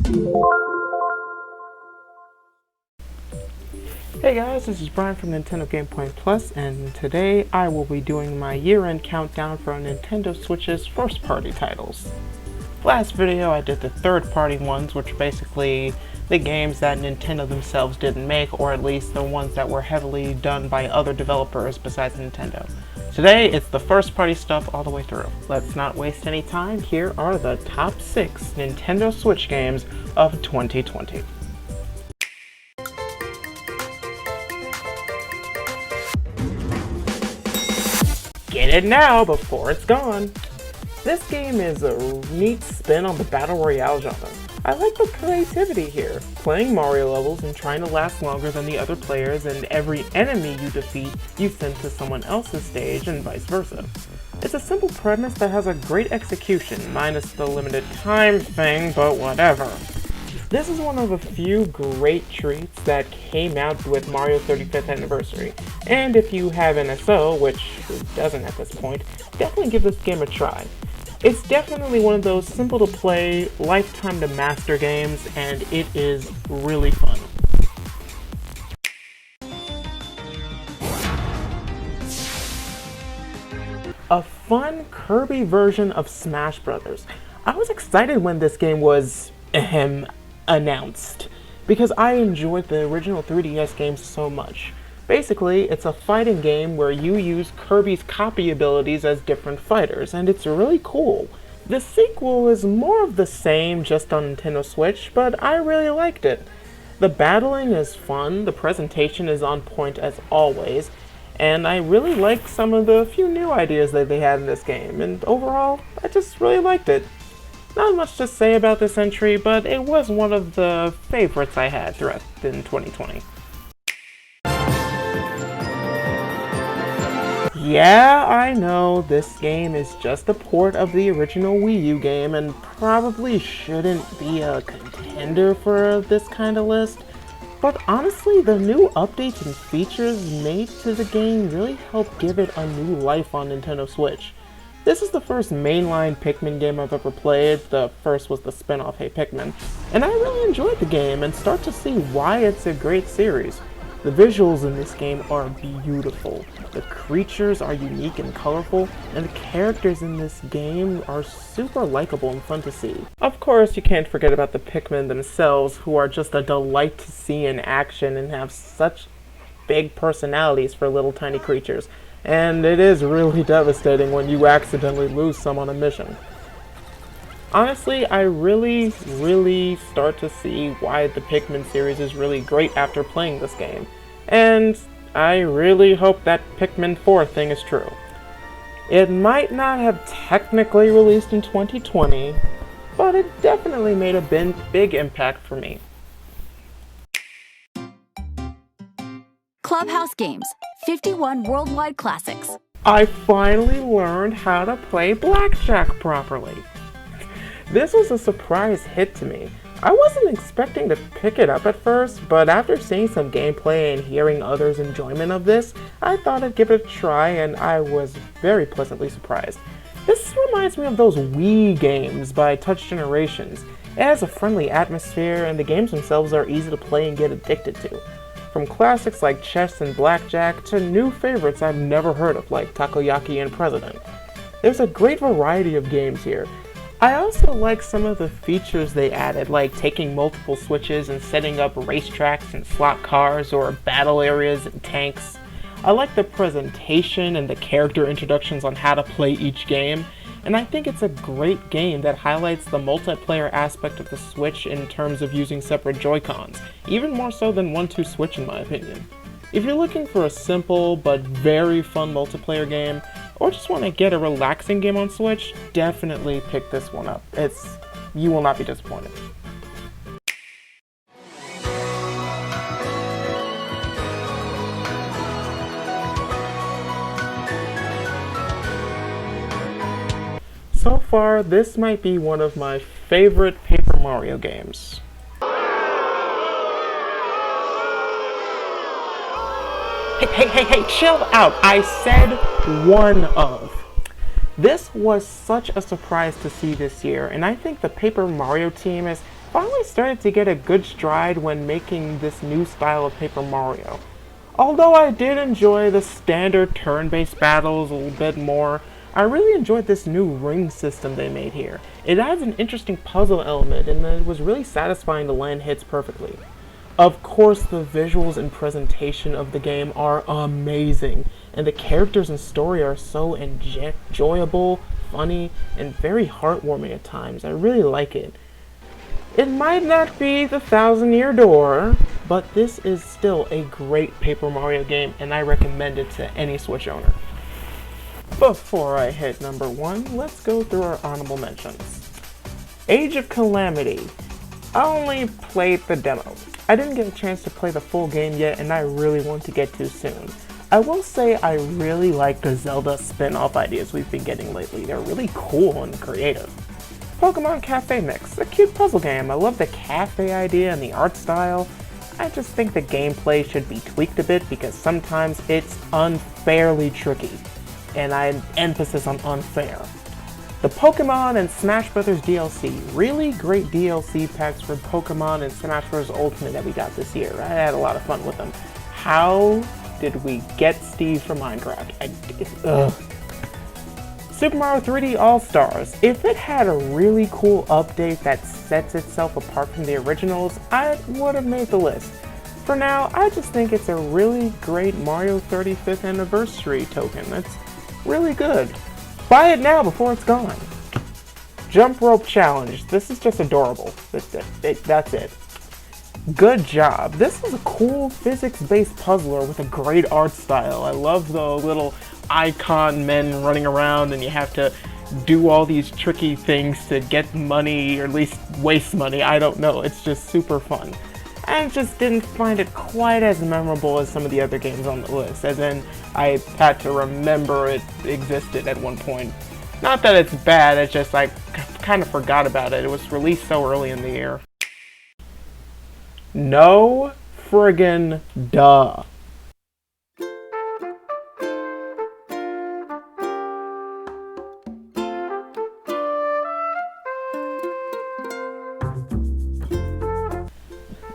Hey guys, this is Brian from Nintendo Game Point Plus, and today I will be doing my year-end countdown for Nintendo Switch's first-party titles. Last video I did the third-party ones, which are basically the games that Nintendo themselves didn't make, or at least the ones that were heavily done by other developers besides Nintendo. Today it's the first-party stuff all the way through. Let's not waste any time. Here are the top 6 Nintendo Switch games of 2020. Get it now before it's gone! This game is a neat spin on the Battle Royale genre. I like the creativity here, playing Mario levels and trying to last longer than the other players, and every enemy you defeat you send to someone else's stage and vice versa. It's a simple premise that has a great execution, minus the limited time thing, but whatever. This is one of a few great treats that came out with Mario's 35th anniversary, and if you have an SO, which who doesn't at this point, definitely give this game a try. It's definitely one of those simple to play, lifetime to master games, and it is really fun. A fun Kirby version of Smash Bros. I was excited when this game was, announced, because I enjoyed the original 3DS games so much. Basically, it's a fighting game where you use Kirby's copy abilities as different fighters, and it's really cool. The sequel is more of the same, just on Nintendo Switch, but I really liked it. The battling is fun, the presentation is on point as always, and I really like some of the few new ideas that they had in this game, and overall, I just really liked it. Not much to say about this entry, but it was one of the favorites I had throughout in 2020. Yeah, I know, this game is just a port of the original Wii U game and probably shouldn't be a contender for this kind of list, but honestly, the new updates and features made to the game really helped give it a new life on Nintendo Switch. This is the first mainline Pikmin game I've ever played. The first was the spin-off Hey Pikmin, and I really enjoyed the game and start to see why it's a great series. The visuals in this game are beautiful, the creatures are unique and colorful, and the characters in this game are super likable and fun to see. Of course, you can't forget about the Pikmin themselves, who are just a delight to see in action and have such big personalities for little tiny creatures. And it is really devastating when you accidentally lose some on a mission. Honestly, I really start to see why the Pikmin series is really great after playing this game. And I really hope that Pikmin 4 thing is true. It might not have technically released in 2020, but it definitely made a big impact for me. Clubhouse Games, 51 worldwide classics. I finally learned how to play blackjack properly. This was a surprise hit to me. I wasn't expecting to pick it up at first, but after seeing some gameplay and hearing others' enjoyment of this, I thought I'd give it a try, and I was very pleasantly surprised. This reminds me of those Wii games by Touch Generations. It has a friendly atmosphere, and the games themselves are easy to play and get addicted to. From classics like chess and blackjack to new favorites I've never heard of like takoyaki and President. There's a great variety of games here. I also like some of the features they added, like taking multiple switches and setting up racetracks and slot cars or battle areas and tanks. I like the presentation and the character introductions on how to play each game, and I think it's a great game that highlights the multiplayer aspect of the Switch in terms of using separate Joy-Cons, even more so than 1-2 Switch in my opinion. If you're looking for a simple but very fun multiplayer game, or just want to get a relaxing game on Switch, definitely pick this one up. You will not be disappointed. So far, this might be one of my favorite Paper Mario games. Hey, chill out. I said one of. This was such a surprise to see this year, and I think the Paper Mario team has finally started to get a good stride when making this new style of Paper Mario. Although I did enjoy the standard turn-based battles a little bit more, I really enjoyed this new ring system they made here. It adds an interesting puzzle element, and it was really satisfying to land hits perfectly. Of course, the visuals and presentation of the game are amazing, and the characters and story are so enjoyable, funny, and very heartwarming at times. I really like it. It might not be the 1,000-year door, but this is still a great Paper Mario game, and I recommend it to any Switch owner. Before I hit number 1, let's go through our honorable mentions. Age of Calamity. I only played the demo. I didn't get a chance to play the full game yet, and I really want to get to soon. I will say I really like the Zelda spin-off ideas we've been getting lately. They're really cool and creative. Pokemon Cafe Mix, a cute puzzle game. I love the cafe idea and the art style. I just think the gameplay should be tweaked a bit because sometimes it's unfairly tricky, and I emphasis on unfair. The Pokemon and Smash Bros. DLC, really great DLC packs for Pokemon and Smash Bros. Ultimate that we got this year. I had a lot of fun with them. How did we get Steve from Minecraft? Super Mario 3D All-Stars. If it had a really cool update that sets itself apart from the originals, I would have made the list. For now, I just think it's a really great Mario 35th anniversary token. That's really good. Buy it now before it's gone. Jump Rope Challenge. This is just adorable. That's it. Good job. This is a cool physics-based puzzler with a great art style. I love the little icon men running around and you have to do all these tricky things to get money, or at least waste money. I don't know. It's just super fun. I just didn't find it quite as memorable as some of the other games on the list, as in I had to remember it existed at one point. Not that it's bad, it's just I kind of forgot about it. It was released so early in the year. No friggin' duh.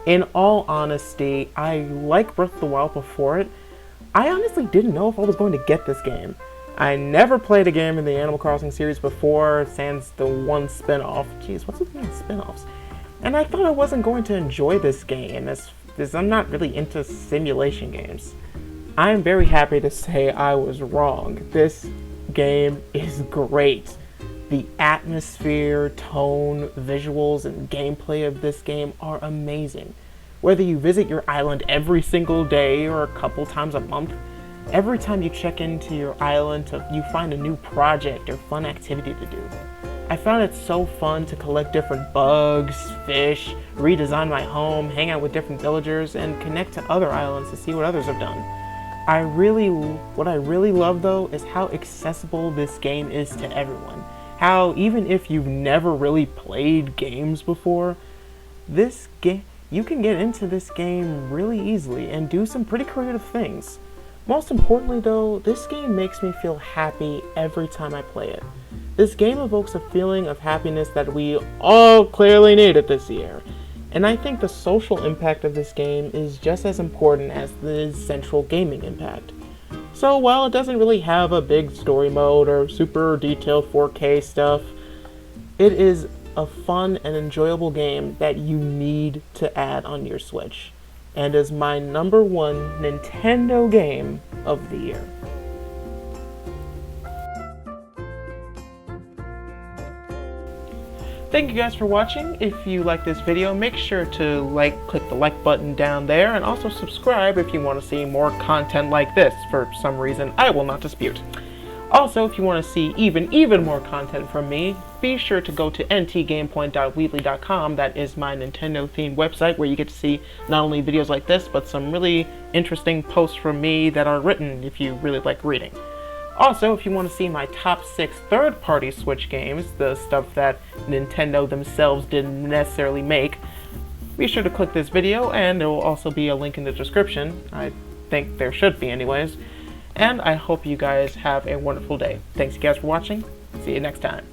In all honesty, I like Breath of the Wild before it. I honestly didn't know if I was going to get this game. I never played a game in the Animal Crossing series before, sans the one spin-off. Jeez, what's with me and spin-offs? And I thought I wasn't going to enjoy this game, as I'm not really into simulation games. I'm very happy to say I was wrong. This game is great. The atmosphere, tone, visuals, and gameplay of this game are amazing. Whether you visit your island every single day or a couple times a month, every time you check into your island, you find a new project or fun activity to do. I found it so fun to collect different bugs, fish, redesign my home, hang out with different villagers, and connect to other islands to see what others have done. What I really love though is how accessible this game is to everyone. How even if you've never really played games before, you can get into this game really easily and do some pretty creative things. Most importantly though, this game makes me feel happy every time I play it. This game evokes a feeling of happiness that we all clearly needed this year. And I think the social impact of this game is just as important as the central gaming impact. So while it doesn't really have a big story mode or super detailed 4K stuff, it is a fun and enjoyable game that you need to add on your Switch, and is my #1 Nintendo game of the year. Thank you guys for watching. If you like this video, make sure to click the like button down there, and also subscribe if you want to see more content like this. For some reason, I will not dispute. Also, if you want to see even more content from me, be sure to go to ntgamepoint.weebly.com. That is my Nintendo themed website where you get to see not only videos like this, but some really interesting posts from me that are written if you really like reading. Also, if you want to see my top 6 third-party Switch games, the stuff that Nintendo themselves didn't necessarily make, be sure to click this video, and there will also be a link in the description. I think there should be anyways. And I hope you guys have a wonderful day. Thanks you guys for watching. See you next time.